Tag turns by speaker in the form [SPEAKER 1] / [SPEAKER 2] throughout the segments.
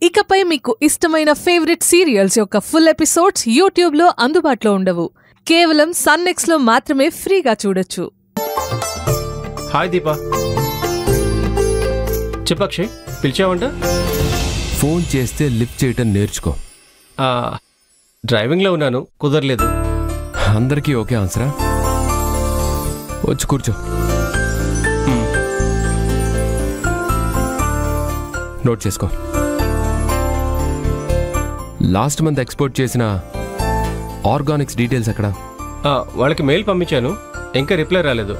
[SPEAKER 1] ఇకపై మీకు ఇష్టమైన ఫేవరెట్ సీరియల్స్ యొక్క ఫుల్ ఎపిసోడ్స్ యూట్యూబ్లో అందుబాటులో ఉండవు. కేవలం సన్నెక్స్లో మాత్రమే ఫ్రీగా చూడొచ్చు.
[SPEAKER 2] హాయ్ దీపా. చెప్పక్షయ్, పిలిచావంట?
[SPEAKER 3] ఫోన్ చేస్తే లిఫ్ట్ చేయటం నేర్చుకో.
[SPEAKER 2] డ్రైవింగ్లో ఉన్నాను, కుదరలేదు.
[SPEAKER 3] అందరికీ ఓకే ఆన్సరా? వచ్చి కూర్చో. నోట్ చేసుకో. లాస్ట్ మంత్ ఎక్స్పోర్ట్ చేసిన ఆర్గానిక్స్ డీటెయిల్స్ ఎక్కడ?
[SPEAKER 2] వాళ్ళకి మెయిల్ పంపించాను, ఇంకా రిప్లై రాలేదు.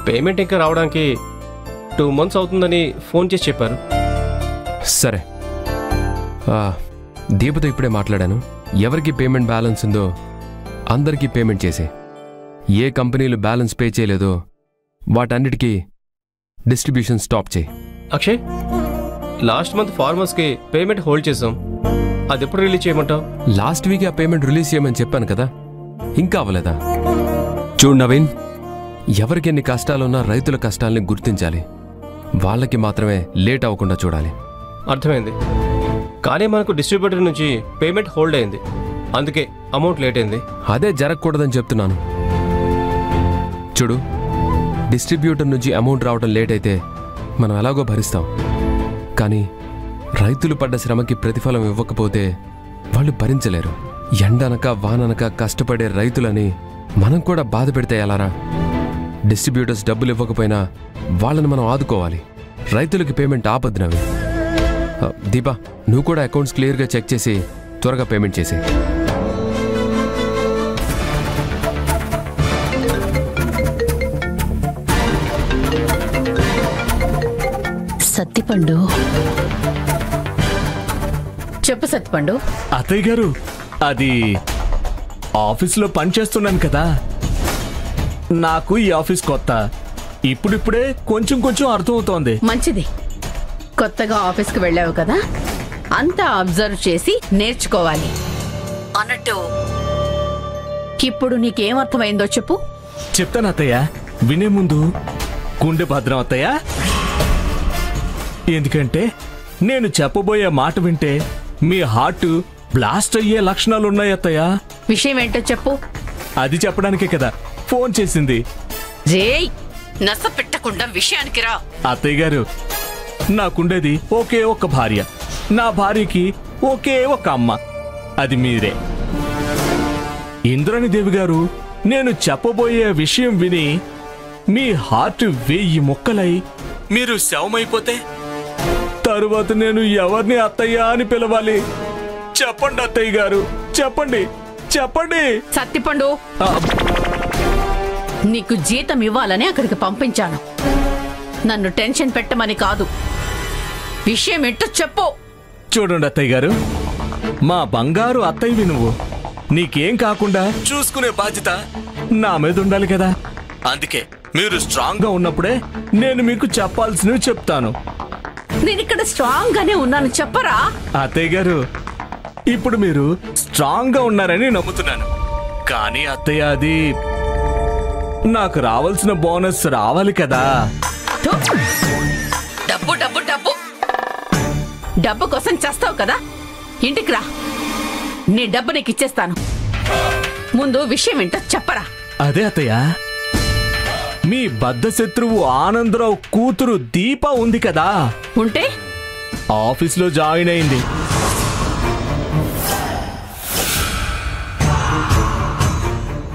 [SPEAKER 2] పేమెంట్ ఇంకా రావడానికి 2 months అవుతుందని ఫోన్ చేసి చెప్పారు.
[SPEAKER 3] సరే, దీపతో ఇప్పుడే మాట్లాడాను. ఎవరికి పేమెంట్ బ్యాలెన్స్ ఉందో అందరికీ పేమెంట్ చేసే. ఏ కంపెనీలు బ్యాలెన్స్ పే చేయలేదో వాటన్నిటికీ డిస్ట్రిబ్యూషన్ స్టాప్ చేయి.
[SPEAKER 2] అక్షయ్, లాస్ట్ మంత్ ఫార్మర్స్కి పేమెంట్ హోల్డ్ చేసాం, అది ఎప్పుడు రిలీజ్ చేయమంటావు?
[SPEAKER 3] లాస్ట్ వీక్ ఆ పేమెంట్ రిలీజ్ చేయమని చెప్పాను కదా, ఇంకా అవ్వలేదా? చూడు నవీన్, ఎవరికి ఎన్ని కష్టాలున్నా రైతుల కష్టాలని గుర్తించాలి. వాళ్ళకి మాత్రమే లేట్ అవ్వకుండా చూడాలి.
[SPEAKER 2] అర్థమైంది, కానీ మనకు డిస్ట్రిబ్యూటర్ నుంచి పేమెంట్ హోల్డ్ అయింది, అందుకే అమౌంట్ లేట్ అయింది.
[SPEAKER 3] అదే జరగకూడదని చెప్తున్నాను. చూడు, డిస్ట్రిబ్యూటర్ నుంచి అమౌంట్ రావడం లేట్ అయితే మనం ఎలాగో భరిస్తాం, కానీ రైతులు పడ్డ శ్రమకి ప్రతిఫలం ఇవ్వకపోతే వాళ్ళు భరించలేరు. ఎండనక వాననక కష్టపడే రైతులని మనం కూడా బాధ పెడితే ఎలారా? డిస్ట్రిబ్యూటర్స్ డబ్బులు ఇవ్వకపోయినా వాళ్ళని మనం ఆదుకోవాలి. రైతులకి పేమెంట్ ఆపద్దునవి. దీపా, నువ్వు కూడా అకౌంట్స్ క్లియర్గా చెక్ చేసి త్వరగా పేమెంట్ చేసి.
[SPEAKER 4] సత్తిపండు, చెప్పు సత్తిపండు.
[SPEAKER 5] అత్తయ్య గారు, అది ఆఫీస్లో పనిచేస్తున్నాను కదా, నాకు ఈ ఆఫీస్ కొత్త. ఇప్పుడిప్పుడే కొంచెం కొంచెం అర్థమవుతోంది.
[SPEAKER 4] మంచిది, కొత్తగా ఆఫీస్కి వెళ్ళావు కదా, అంతా అబ్జర్వ్ చేసి నేర్చుకోవాలి. అన్నట్టు ఇప్పుడు నీకేం అర్థమైందో చెప్పు.
[SPEAKER 5] చెప్తాను అత్తయ్య, వినే ముందు గుండె భద్రం అత్తయ్య. ఎందుకంటే నేను చెప్పబోయే మాట వింటే మీ హార్ట్ బ్లాస్ట్ అయ్యే లక్షణాలున్నాయి అత్తయ్య.
[SPEAKER 4] విషయం ఏంటో చెప్పు.
[SPEAKER 5] అది చెప్పడానికే కదా ఫోన్ చేసింది.
[SPEAKER 4] జేయ్, నస పెట్టకుండా విషయానికి రా.
[SPEAKER 5] అత్తయ్య గారు, నాకుండేది ఒకే ఒక్క భార్య, నా భార్యకి ఒకే ఒక అమ్మ, అది మీరే. ఇంద్రాణిదేవి గారు, నేను చెప్పబోయే విషయం విని మీ హార్ట్ 1000 ముక్కలై మీరు శవమైపోతే తరువాత నేను ఎవరిని అత్తయ్య అని పిలవాలి? చెప్పండి అత్తయ్య గారు, చెప్పండి చెప్పండి.
[SPEAKER 4] సత్తిపండు, నీకు జీతం ఇవ్వాలని అక్కడికి పంపించాను, నన్ను టెన్షన్ పెట్టమని కాదు. విషయం ఏంటో చెప్పు.
[SPEAKER 5] చూడండి అత్తయ్య గారు, మా బంగారు అత్తయ్యవి నువ్వు. నీకేం కాకుండా చూసుకునే బాధ్యత నా మీద ఉండాలి కదా. అందుకే మీరు స్ట్రాంగ్ గా ఉన్నప్పుడే నేను మీకు చెప్పాల్సినవి చెప్తాను.
[SPEAKER 4] నేను ఇక్కడ స్ట్రాంగ్ గానే ఉన్నాను, చెప్పరా?
[SPEAKER 5] అత్తయ్య గారు, ఇప్పుడు మీరు స్ట్రాంగ్ గా ఉన్నారని నమ్ముతున్నాను, కానీ అత్తయ్య, అది నాకు రావాల్సిన బోనస్ రావాలి కదా.
[SPEAKER 4] డబ్బు డబ్బు డబ్బు డబ్బు కోసం చేస్తావు కదా, ఇంటికి రా, నీ డబ్బు నీకు ఇచ్చేస్తాను. ముందు విషయం ఏంటో చెప్పరా.
[SPEAKER 5] అదే అత్తయ్య, మీ బద్ధ శత్రువు ఆనందరావు కూతురు దీప ఉంది కదా,
[SPEAKER 4] ఉంటే
[SPEAKER 5] ఆఫీస్లో జాయిన్ అయింది.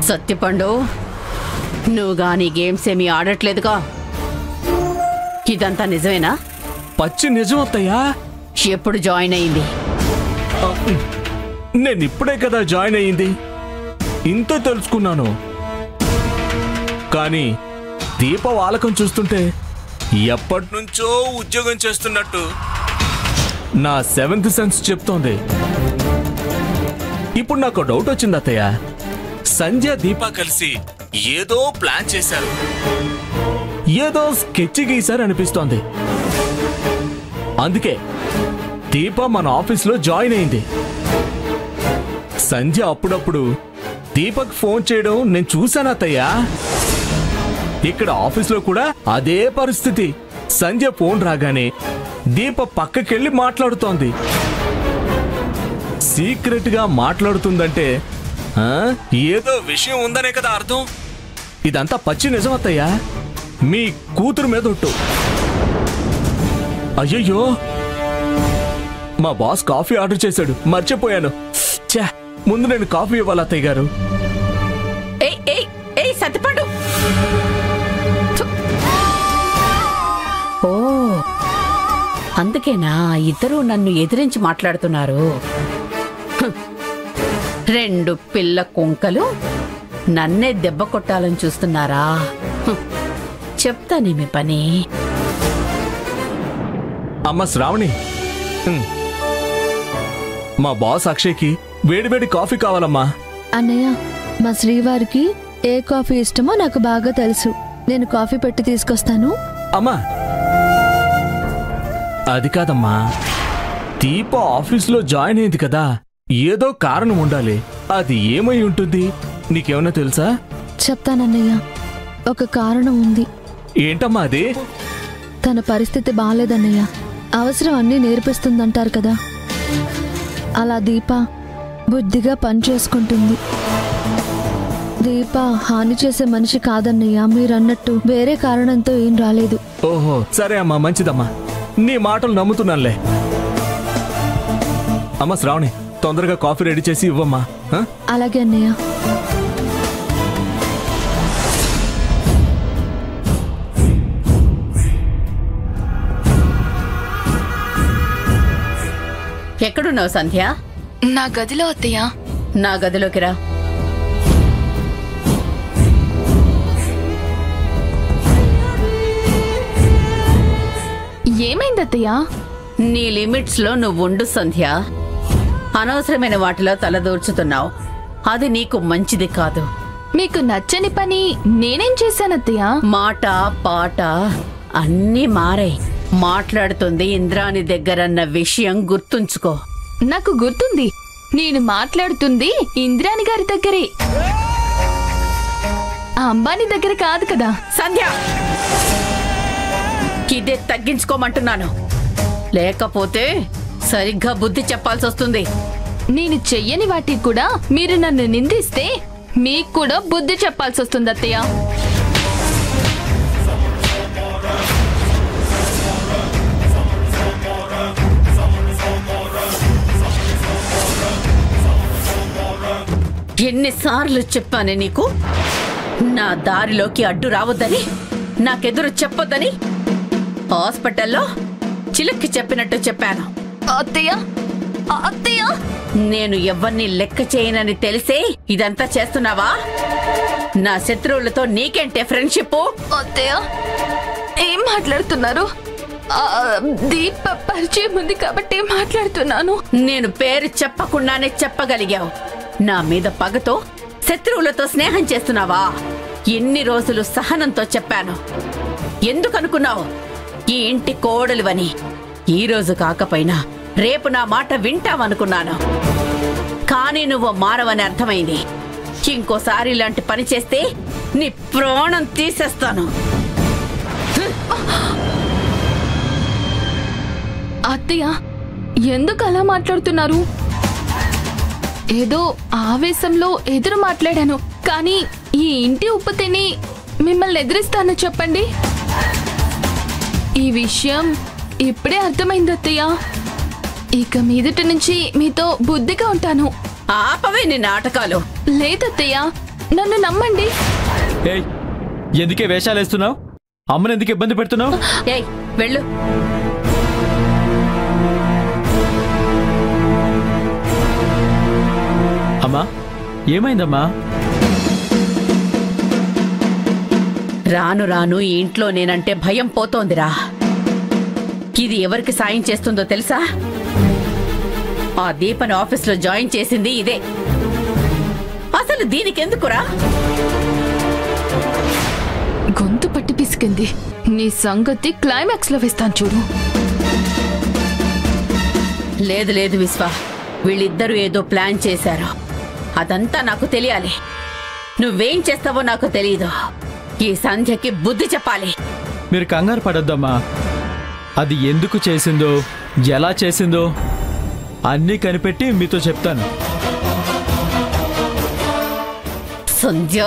[SPEAKER 4] సత్తిపండు, నువ్వు గానీ గేమ్స్ ఏమీ ఆడట్లేదుగా, ఇదంతా నిజమేనా?
[SPEAKER 5] పచ్చి నిజం అత్తయ్యా.
[SPEAKER 4] ఎప్పుడు జాయిన్ అయింది?
[SPEAKER 5] నేను ఇప్పుడే కదా జాయిన్ అయ్యింది, ఇంత తెలుసుకున్నాను. కానీ దీప వాలకం చూస్తుంటే ఎప్పటి నుంచో ఉద్యోగం చేస్తున్నట్టు నా 7th సెన్స్ చెప్తోంది. ఇప్పుడు నాకు డౌట్ వచ్చింది అత్తయ్య, సంజయ్ దీప కలిసి ఏదో ప్లాన్ చేశారు, ఏదో స్కెచ్ గీశారు అనిపిస్తోంది. అందుకే దీప మన ఆఫీస్లో జాయిన్ అయింది. సంజయ్ అప్పుడప్పుడు దీపక్ ఫోన్ చేయడం నేను చూశాను అత్తయ్య. ఇక్కడ ఆఫీస్లో కూడా అదే పరిస్థితి. సంజయ్ ఫోన్ రాగానే దీప పక్కకెళ్ళి మాట్లాడుతోంది. సీక్రెట్ గా మాట్లాడుతుందంటే ఏదో విషయం ఉందనే కదా అర్థం. ఇదంతా పచ్చి నిజం అత్తయ్యా. మీ కూతురు మీద ఒట్టు. అయ్యయ్యో, మా బాస్ కాఫీ ఆర్డర్ చేశాడు, మర్చిపోయాను. ఛా, ముందు నేను కాఫీ ఇవ్వాలి అత్తయ్య గారు.
[SPEAKER 4] సత్యపండు. ఓ, అందుకేనా ఇద్దరూ నన్ను ఎదిరించి మాట్లాడుతున్నారు. 2 పిల్ల కుంకలు నన్నే దెబ్బ కొట్టాలని చూస్తున్నారా? చెప్తానేమి పని.
[SPEAKER 5] అమ్మ శ్రావణి, మా బాస్ అక్షయ్కి వేడివేడి కాఫీ కావాలమ్మా.
[SPEAKER 6] అన్నయ్య, మా శ్రీవారికి ఏ కాఫీ ఇష్టమో నాకు బాగా తెలుసు. నేను కాఫీ పెట్టి తీసుకొస్తాను.
[SPEAKER 5] అమ్మా, అది కాదమ్మా, దీప ఆఫీసులో జాయిన్ అయింది కదా, ఏదో కారణం ఉండాలి. అది ఏమై ఉంటుంది? నీకేమన్నా తెలుసా?
[SPEAKER 6] చెప్తానన్నయ్య, ఒక కారణం ఉంది.
[SPEAKER 5] ఏంటమ్మా అది?
[SPEAKER 6] తన పరిస్థితి బాలేదన్నయ్య. అవసరం అన్నీ నేర్పిస్తుందంటారు కదా, అలా దీప బుద్ధిగా పనిచేసుకుంటుంది. దీప హాని చేసే మనిషి కాదన్నయ్య. మీరన్నట్టు వేరే కారణంతో ఏం రాలేదు.
[SPEAKER 5] ఓహో, సరే అమ్మా, మంచిదమ్మా. నీ మాటలు నమ్ముతున్నానులే. అమ్మా శ్రావణి, తొందరగా కాఫీ రెడీ చేసి ఇవ్వమ్మా.
[SPEAKER 6] అలాగే అన్నయ్య.
[SPEAKER 4] ఎక్కడున్నావు సంధ్య?
[SPEAKER 6] నా గదిలో అత్తయ్య.
[SPEAKER 4] నా గదిలోకి రా.
[SPEAKER 6] ఏమైంది అత్తయ్య?
[SPEAKER 4] నీ లిమిట్స్ లో నువ్వు ఉండు సంధ్య. అనవసరమైన వాటిలో తలదూర్చుతున్నావు. అది నీకు మంచిది కాదు.
[SPEAKER 6] మీకు నచ్చని పని నేనేం చేశానత్తయ్య?
[SPEAKER 4] మాట పాట అన్నీ మారాయి. మాట్లాడుతుంది ఇంద్రాణి దగ్గరన్న విషయం గుర్తుంచుకో.
[SPEAKER 6] నాకు గుర్తుంది. నేను మాట్లాడుతుంది ఇంద్రాణి గారి దగ్గరే, ఆ అంబానీ దగ్గర కాదు కదా.
[SPEAKER 4] సంధ్య, ఇదే తగ్గించుకోమంటున్నాను, లేకపోతే సరిగ్గా బుద్ధి చెప్పాల్సి వస్తుంది.
[SPEAKER 6] నేను చెయ్యని వాటికి కూడా మీరు నన్ను నిందిస్తే మీకు కూడా బుద్ధి చెప్పాల్సి వస్తుంది అత్తయ్య.
[SPEAKER 4] ఎన్నిసార్లు చెప్పానే నీకు నా దారిలోకి అడ్డు రావద్దని, నాకెదురు చెప్పొద్దని? హాస్పిటల్లో చిలక్కి చెప్పినట్టు చెప్పాను.
[SPEAKER 6] అత్తయ్య, అత్తయ్య,
[SPEAKER 4] నేను ఎవరిని లెక్క చేయనని తెలిసే ఇదంతా చేస్తున్నావా? నా శత్రువులతో నీకేంటే ఫ్రెండ్షిప్?
[SPEAKER 6] అత్తయ్య, ఏం మాట్లాడుతున్నారు? దీప పరిచయం ఉంది కాబట్టి మాట్లాడుతున్నాను.
[SPEAKER 4] నేను పేరు చెప్పకుండానే చెప్పగలిగావు. నా మీద పగతో శత్రువులతో స్నేహం చేస్తున్నావా? ఎన్ని రోజులు సహనంతో చెప్పాను. ఎందుకనుకున్నావు? ఈ ఇంటి కోడలువని. ఈ రోజు కాకపోయినా రేపు నా మాట వింటావనుకున్నాను. కానీ నువ్వు మారవని అర్థమైంది. ఇంకోసారి ఇలాంటి పని చేస్తే నీ ప్రాణం తీసేస్తాను.
[SPEAKER 6] అత్తయ్య, ఎందుకు అలా మాట్లాడుతున్నారు? ఏదో ఆవేశంలో ఎదురు మాట్లాడాను, కానీ ఈ ఇంటి ఉప్పు తిని మిమ్మల్ని ఎదిరిస్తాను చెప్పండి. ఈ విషయం ఇప్పుడే అర్థమైంది అత్తయ్య. ఇక మీదటి నుంచి మీతో బుద్ధిగా ఉంటాను.
[SPEAKER 4] ఆపవే నీ నాటకాలు.
[SPEAKER 6] లేదత్తయ్య, నన్ను నమ్మండి.
[SPEAKER 7] ఏయ్, ఎందుకే వేషాలు వేస్తున్నావు? అమ్మని ఎందుకు ఇబ్బంది పెడుతున్నావు?
[SPEAKER 4] ఏయ్, వెళ్ళు.
[SPEAKER 7] అమ్మా, ఏమైందమ్మా?
[SPEAKER 4] రాను రాను ఈ ఇంట్లో నేనంటే భయం పోతోందిరా. ఇది ఎవరికి సాయం చేస్తుందో తెలుసా? ఆ దీపని ఆఫీస్లో జాయిన్ చేసింది ఇదే. అసలు దీనికెందుకురా?
[SPEAKER 6] గొంతు పట్టి పిసికింది. నీ సంగతి క్లైమాక్స్ లో వేస్తాను చూడు.
[SPEAKER 4] లేదు లేదు విశ్వ, వీళ్ళిద్దరూ ఏదో ప్లాన్ చేశారు. అదంతా నాకు తెలియాలి. నువ్వేం చేస్తావో నాకు తెలియదు. ఈ సంధ్యకి బుద్ధి చెప్పాలి.
[SPEAKER 7] మీరు కంగారు పడొద్దమ్మా. అది ఎందుకు చేసిందో ఎలా చేసిందో అన్నీ కనిపెట్టి మీతో చెప్తాను.
[SPEAKER 4] సంధ్య